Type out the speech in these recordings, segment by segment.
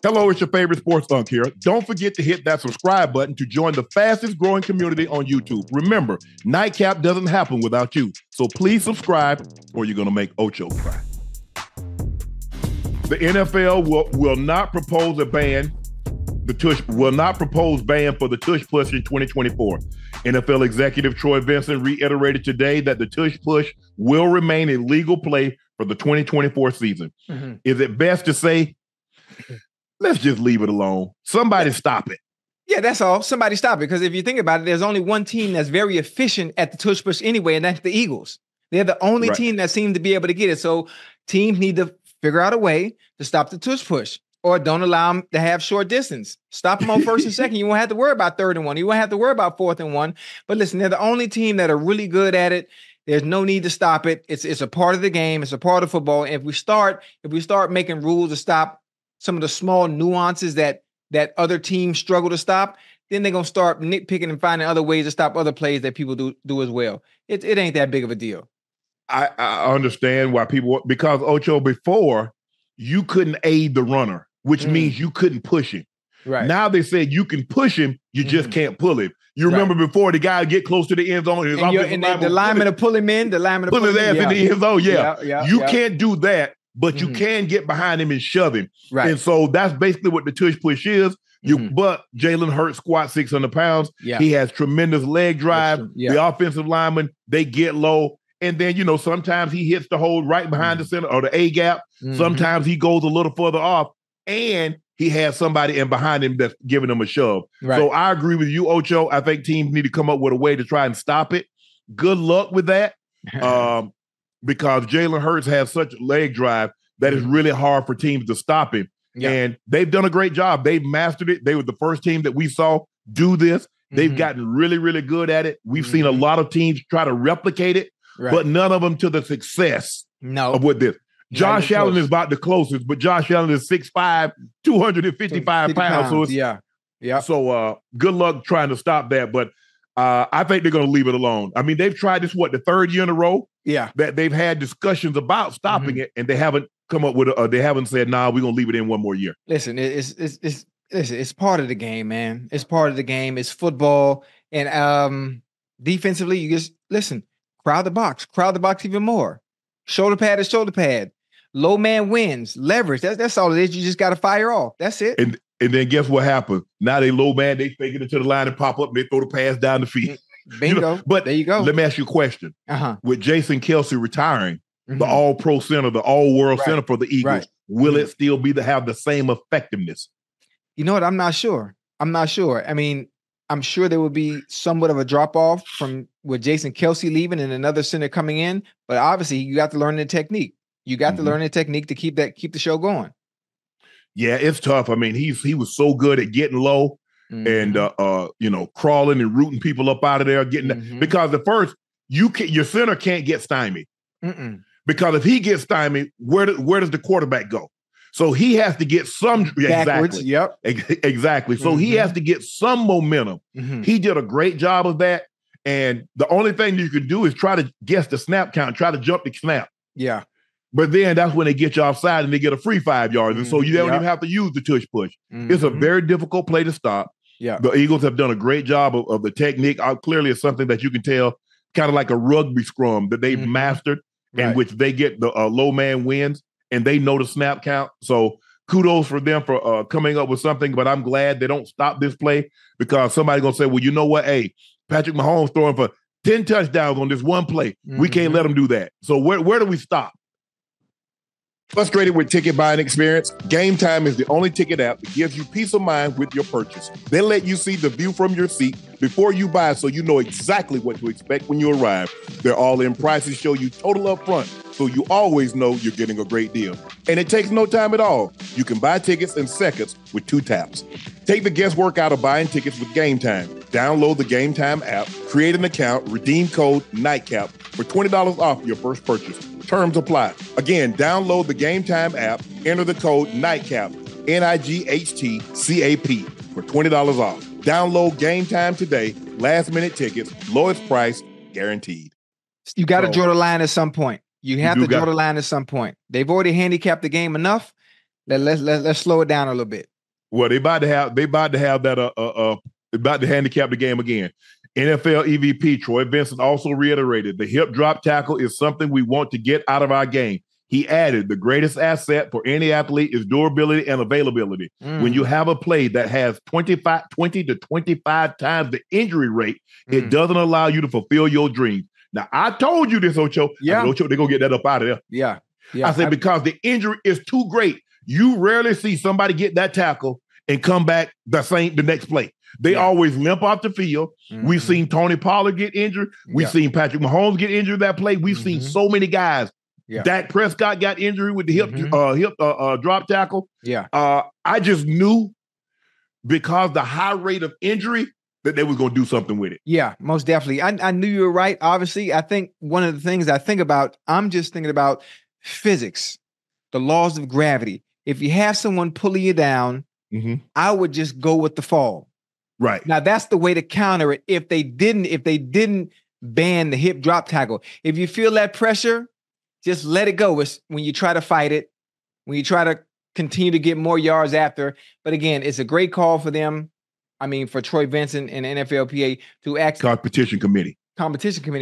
Hello, it's your favorite sports thunk here. Don't forget to hit that subscribe button to join the fastest growing community on YouTube. Remember, Nightcap doesn't happen without you. So please subscribe or you're going to make Ocho cry. The NFL will not propose a ban. The tush will not propose ban for the tush push in 2024. NFL executive Troy Vincent reiterated today that the tush push will remain a legal play for the 2024 season. Mm-hmm. Is it best to say, let's just leave it alone? Somebody stop it. Yeah, that's all. Somebody stop it. Because if you think about it, there's only one team that's very efficient at the tush push anyway, and that's the Eagles. They're the only team that seems to be able to get it. So teams need to figure out a way to stop the tush push, or don't allow them to have short distance. Stop them on first and second. You won't have to worry about 3rd and 1. You won't have to worry about 4th and 1. But listen, they're the only team that are really good at it. There's no need to stop it. It's a part of the game. It's a part of football. And if we start making rules to stop some of the small nuances that other teams struggle to stop, then they're gonna start nitpicking and finding other ways to stop other plays that people do as well. It ain't that big of a deal. I understand why people, because Ocho, before you couldn't aid the runner, which means you couldn't push him. Right. Now they said you can push him, you just can't pull him. You remember before the guy would get close to the end zone, the lineman will pull him in, the lineman will pull his ass in the end zone. You can't do that, but you can get behind him and shove him. Right. And so that's basically what the tush push is. But Jalen Hurts squats 600 pounds. Yeah. He has tremendous leg drive. Yeah. The offensive linemen, they get low. And then, sometimes he hits the hole right behind the center or the A gap. Sometimes he goes a little further off, and he has somebody in behind him that's giving him a shove. Right. So I agree with you, Ocho. I think teams need to come up with a way to try and stop it. Good luck with that. Because Jalen Hurts has such leg drive that it's really hard for teams to stop him. Yeah. And they've done a great job. They've mastered it. They were the first team that we saw do this. They've gotten really, really good at it. We've seen a lot of teams try to replicate it, but none of them to the success of what this. Josh Allen is about the closest, but Josh Allen is 6'5", 255 pounds. So it's, So good luck trying to stop that. But I think they're going to leave it alone. I mean, they've tried this, the 3rd year in a row? Yeah. That they've had discussions about stopping it, and they haven't come up with they haven't said, nah, we're going to leave it in one more year. Listen, it's part of the game, man. It's part of the game. It's football. And defensively, you just, crowd the box even more. Shoulder pad is shoulder pad. Low man wins. Leverage. That's all it is. You just got to fire off. That's it. And then guess what happens? Now they low man, they fake it into the line and pop up, and they throw the pass down the field. Bingo. But there you go. Let me ask you a question. With Jason Kelce retiring, the all-pro center, the all-world center for the Eagles, will it still have the same effectiveness? You know what? I'm not sure. I mean, I'm sure there would be somewhat of a drop-off from with Jason Kelce leaving and another center coming in, but obviously you got to learn the technique. You got to learn the technique to keep the show going. Yeah, it's tough. I mean, he was so good at getting low and crawling and rooting people up out of there, because at first your center can't get stymied. Because if he gets stymied, where does the quarterback go? So he has to get some backwards. Yep, exactly. So he has to get some momentum. He did a great job of that, and the only thing you can do is try to guess the snap count, try to jump the snap. Yeah. But then that's when they get you offside and they get a free 5 yards. And so you don't even have to use the tush push. It's a very difficult play to stop. Yeah. The Eagles have done a great job of the technique. Clearly, it's something that you can tell, kind of like a rugby scrum that they've mastered, in which they get the low man wins and they know the snap count. So kudos for them for coming up with something. But I'm glad they don't stop this play, because somebody's going to say, well, you know what? Hey, Patrick Mahomes throwing for 10 touchdowns on this one play. We can't let him do that. So where do we stop? Frustrated with ticket buying experience? Game Time is the only ticket app that gives you peace of mind with your purchase. They let you see the view from your seat before you buy, so you know exactly what to expect when you arrive. Their all-in prices show you total upfront, so you always know you're getting a great deal. And it takes no time at all. You can buy tickets in seconds with 2 taps. Take the guesswork out of buying tickets with Game Time. Download the Game Time app, create an account, redeem code NIGHTCAP for $20 off your first purchase. Terms apply. Again, download the Game Time app, enter the code NIGHTCAP, NIGHTCAP, for $20 off. Download Game Time today. Last minute tickets, lowest price, guaranteed. You got to draw the line at some point. You have to draw the line at some point. They've already handicapped the game enough. Let's slow it down a little bit. Well, they about to have that about to handicap the game again. NFL EVP Troy Vincent also reiterated the hip drop tackle is something we want to get out of our game. He added, the greatest asset for any athlete is durability and availability. When you have a play that has 20 to 25 times the injury rate, it doesn't allow you to fulfill your dreams. Now, I told you this, Ocho. Yeah. Ocho, they're going to get that up out of there. Yeah. I said, because the injury is too great. You rarely see somebody get that tackle and come back the next play. They always limp off the field. We've seen Tony Pollard get injured. We've seen Patrick Mahomes get injured that play. We've seen so many guys. Dak Prescott got injured with the hip drop tackle. I just knew because the high rate of injury that they were going to do something with it. Yeah, most definitely. I knew you were right. Obviously, I think one of the things I think about, I'm just thinking about physics, the laws of gravity. If you have someone pulling you down, I would just go with the fall. Right. Now that's the way to counter it. If they didn't ban the hip drop tackle, if you feel that pressure, just let it go. It's when you try to fight it, when you try to continue to get more yards after. But again, it's a great call for them. I mean, for Troy Vincent and NFLPA to act competition committee,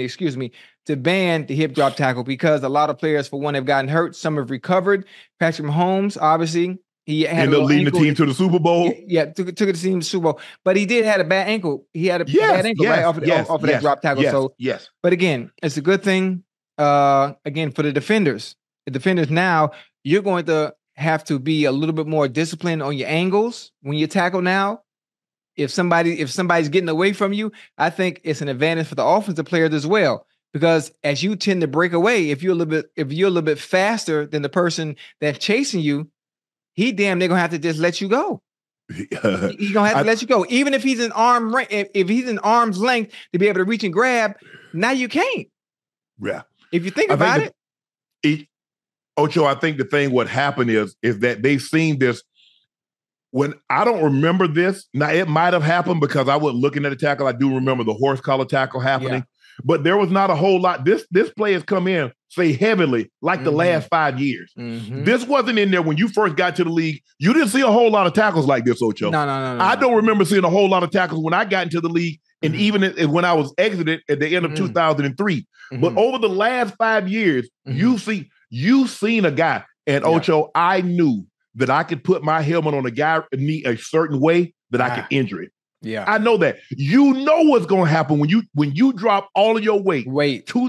excuse me, to ban the hip drop tackle because a lot of players, for one, have gotten hurt. Some have recovered. Patrick Mahomes, obviously, he had leading the team to the Super Bowl. Yeah, took the team to the Super Bowl. But he did have a bad ankle. He had a bad ankle right off of that drop tackle. But again, it's a good thing. Again, for the defenders. The defenders now, you're going to have to be a little bit more disciplined on your angles when you tackle now. If somebody's getting away from you, I think it's an advantage for the offensive players as well. Because as you tend to break away, if you're a little bit faster than the person that's chasing you, he damn near gonna have to just let you go. He's gonna have to let you go, even if he's in if he's in arm's length to be able to reach and grab. Now you can't. Yeah. If you think about it, Ocho, I think the thing what happened is that they've seen this. When I don't remember this, now it might have happened because I wasn't looking at the tackle. I do remember the horse collar tackle happening, but there was not a whole lot. This play has come in, say, heavily, like the last 5 years. This wasn't in there when you first got to the league. You didn't see a whole lot of tackles like this, Ocho. No. I don't remember seeing a whole lot of tackles when I got into the league, and even when I was exited at the end of 2003. But over the last 5 years, you've seen a guy, and Ocho, I knew that I could put my helmet on a guy's knee a certain way that I could injure it. Yeah, I know that. You know what's going to happen when you drop all of your weight. If you're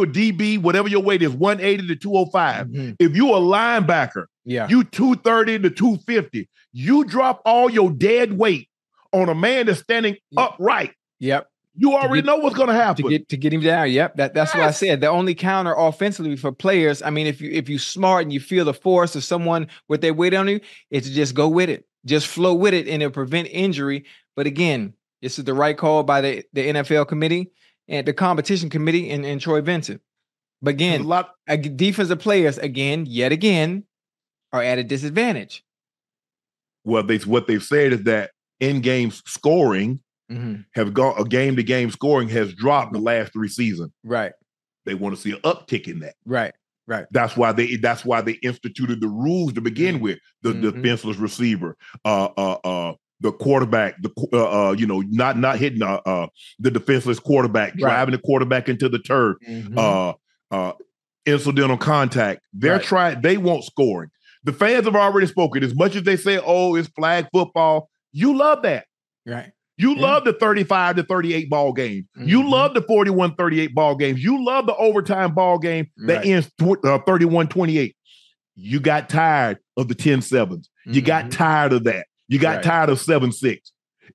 a DB, whatever your weight is, 180 to 205. If you're a linebacker, you 230 to 250. You drop all your dead weight on a man that's standing upright. Yep. You already know what's going to happen to get him down. Yep, that's what I said. The only counter offensively for players, I mean, if you smart and you feel the force of someone with their weight on you, it's to just go with it, just flow with it, and it'll prevent injury. But again, this is the right call by the NFL committee and the competition committee and Troy Vincent. But again, defensive players yet again, are at a disadvantage. Well, what they've said is that in-game scoring. Have gone a game-to-game scoring has dropped the last 3 seasons. Right. They want to see an uptick in that. Right. That's why they instituted the rules to begin with. The defenseless receiver, the quarterback, not hitting the defenseless quarterback, driving the quarterback into the turf, incidental contact. They want scoring. The fans have already spoken. As much as they say, "Oh, it's flag football," you love that. Right. You love the 35 to 38 ball game. You love the 41-38 ball games. You love the overtime ball game that ends 31-28. You got tired of the 10-7s. You got tired of that. You got tired of 7-6.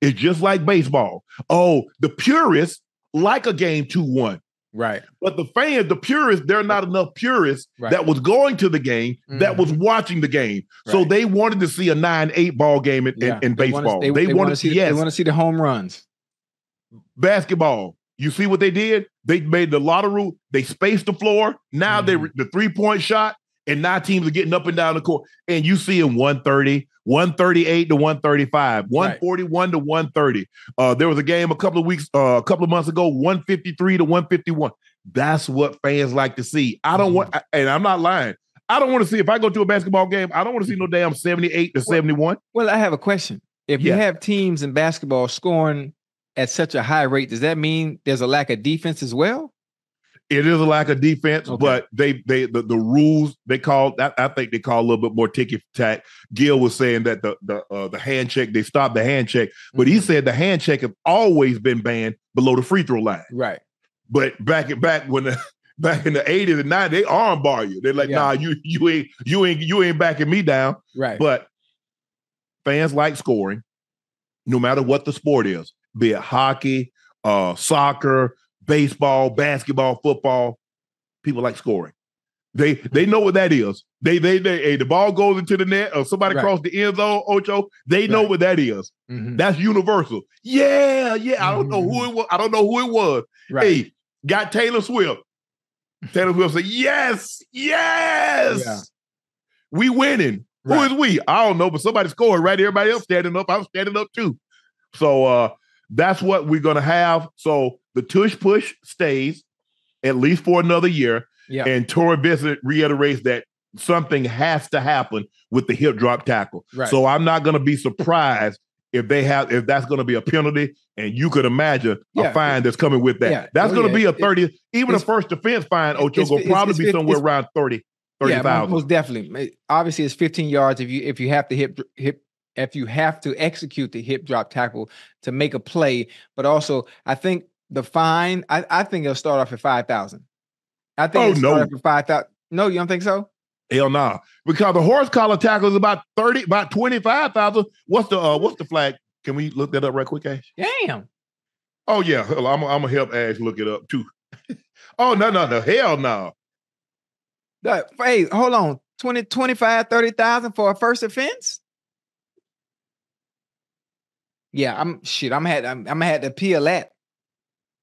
It's just like baseball. Oh, the purists like a game 2-1. Right. But the fans, the purists, there are not enough purists that was going to the game, that was watching the game. So they wanted to see a 9-8 ball game in baseball. They want to see the home runs. Basketball. You see what they did? They made the lottery. They spaced the floor. Now the 3-point shot, and now teams are getting up and down the court. And you see in 130, 138 to 135, 141 to 130. There was a game a couple of months ago, 153 to 151. That's what fans like to see. I don't want, and I'm not lying. I don't want to see, if I go to a basketball game, I don't want to see no damn 78 to 71. Well, I have a question. If you have teams in basketball scoring at such a high rate, does that mean there's a lack of defense as well? It is a lack of defense, but the rules they call, I think they call a little bit more ticky-tack. Gil was saying that the hand check, they stopped the hand check, but he said the hand check has always been banned below the free throw line. Right. But back in the 80s and 90s, they arm bar you. They're like, nah, you ain't backing me down. Right. But fans like scoring, no matter what the sport is, be it hockey, soccer, baseball, basketball, football. People like scoring. They know what that is. They the ball goes into the net or somebody crossed the end zone, Ocho, they know what that is. Mm-hmm. That's universal. Yeah. I don't know who it was. Right. Hey, got Taylor Swift. Taylor Swift said, yes. Yeah. We winning. Right. Who is we? I don't know, but somebody scored, right? Everybody else standing up. I'm standing up too. So that's what we're going to have. So the tush push stays at least for another year. Yeah. And Torrey Bissett reiterates that something has to happen with the hip drop tackle. Right. So I'm not going to be surprised if that's going to be a penalty, and you could imagine a fine that's coming with that. Yeah. That's going to be a 30, even a first defense fine, Ocho, will probably be somewhere around 30,000. Yeah, most definitely. Obviously, it's 15 yards if you have to if you have to execute the hip drop tackle to make a play. But also, I think the fine, I think it'll start off at 5,000. I think it'll start off at 5,000. No, you don't think so? Hell no. Nah. Because the horse collar tackle is about 25,000. What's the flag? Can we look that up right quick, Ash? Damn. Oh yeah. I'm gonna help Ash look it up too. Oh no. Hell no. Hey, hold on. 20, 25, 30,000 for a first offense? Yeah, I'm gonna have to appeal that.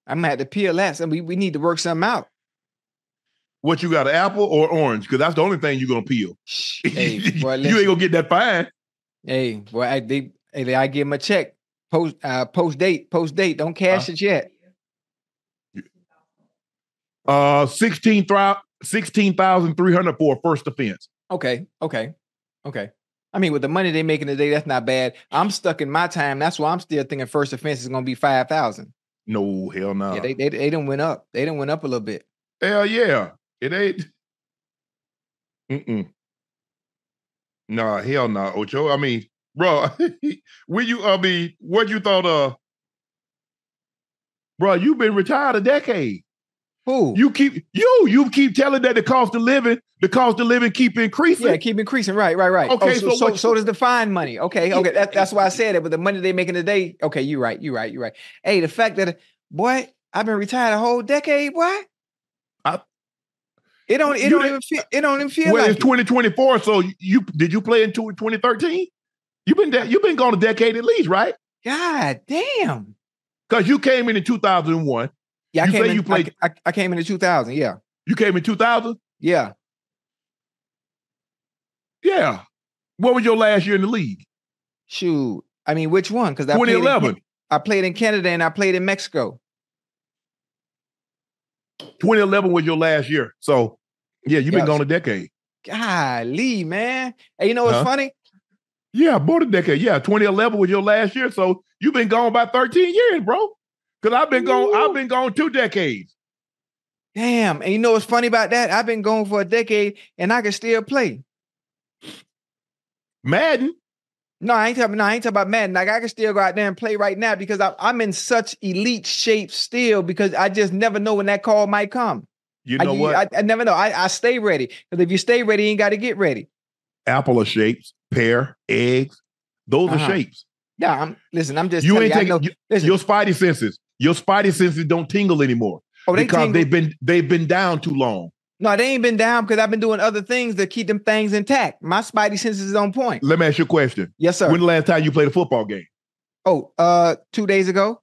I'm gonna have to appeal that. So we need to work something out. What you got, an apple or orange? Because that's the only thing you're gonna peel. Hey, boy, you ain't gonna get that fine. Hey, boy, I give him a check. Post date. Don't cash it yet. 16,300 for a first offense. Okay. I mean, with the money they're making today, that's not bad. I'm stuck in my time. That's why I'm still thinking first offense is gonna be 5,000. No, hell no. Yeah, they done went up. They done went up a little bit. Hell yeah. It ain't. Nah, hell no, Ocho. I mean, bro, what you thought bro, you've been retired a decade. Who? You keep telling that the cost of living keep increasing. Yeah, keep increasing. Right. Okay, so does the fine money. Okay. That's why I said it. With the money they're making today. Okay, you're right. Hey, the fact that, boy, I've been retired a whole decade, boy. It don't even feel well, like it's 2024. So did you play in 2013? You've been gone a decade at least, right? God damn. Because you came in 2001. Yeah, I came in 2000. Yeah. You came in 2000? Yeah. Yeah. What was your last year in the league? Shoot. I mean, which one? Because 2011. I played in Canada and I played in Mexico. 2011 was your last year. So, yeah, you've been gone a decade. Golly, man. Hey, you know what's funny? Yeah, about a decade. Yeah, 2011 was your last year. So, you've been gone about 13 years, bro. Because I've been gone 2 decades. Damn. And you know what's funny about that? I've been gone for a decade and I can still play. Madden? No, I ain't talking about Madden. Like, I can still go out there and play right now because I'm in such elite shape still because I just never know when that call might come. You know what? I never know. I stay ready. Because if you stay ready, you ain't got to get ready. Apple are shapes, pear, eggs. Those are shapes. Yeah, I'm just you ain't taking your spidey senses. Your spidey senses don't tingle anymore. Oh, because they've been down too long. No, they ain't been down because I've been doing other things to keep them things intact. My spidey senses is on point. Let me ask you a question. Yes, sir. When the last time you played a football game? Oh, 2 days ago.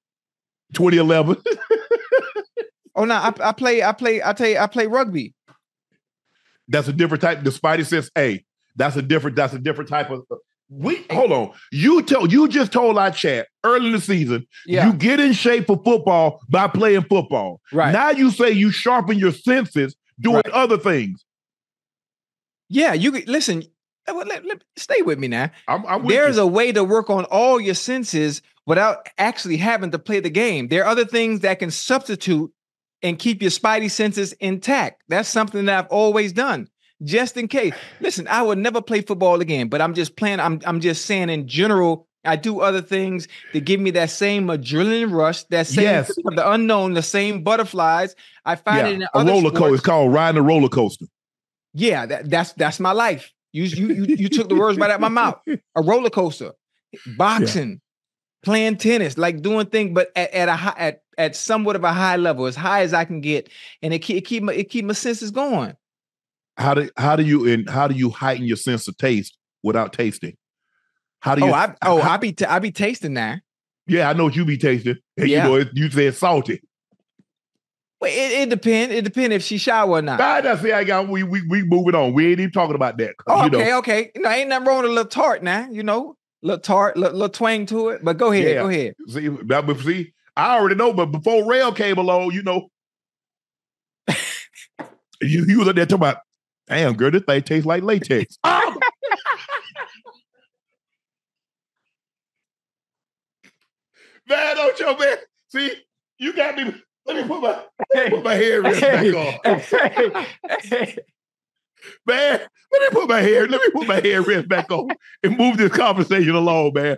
2011. Oh no, I play rugby. That's a different type. The spidey sense, that's a different type of. Hold on. You just told our chat early in the season, you get in shape for football by playing football. Right. Now you say you sharpen your senses doing other things. Yeah, you listen. Stay with me now. There's a way to work on all your senses without actually having to play the game. There are other things that can substitute and keep your spidey senses intact. That's something that I've always done, just in case. Listen, I would never play football again, but I'm just playing. I'm just saying in general, I do other things to give me that same adrenaline rush, that same of the unknown, the same butterflies. I find it in other roller coaster. It's called riding a roller coaster. Yeah, that's my life. You took the words right out of my mouth. A roller coaster, boxing, playing tennis, like doing things, but at somewhat of a high level, as high as I can get, and it keep my senses going. How do you heighten your sense of taste without tasting? How do you? I be tasting now. Yeah, I know what you be tasting. And you said salty. Well, it depends. It depends if she shower or not. We moving on. We ain't even talking about that. Okay. Ain't nothing wrong with a little tart now. Little tart, little twang to it. But go ahead. See, I already know. But before Rail came along, you was up there talking about, damn girl, this thing tastes like latex. Man, Ocho, man. See, you got me. Let me put my hair wrist back on. Man, let me put my hair wrist back on and move this conversation along, man.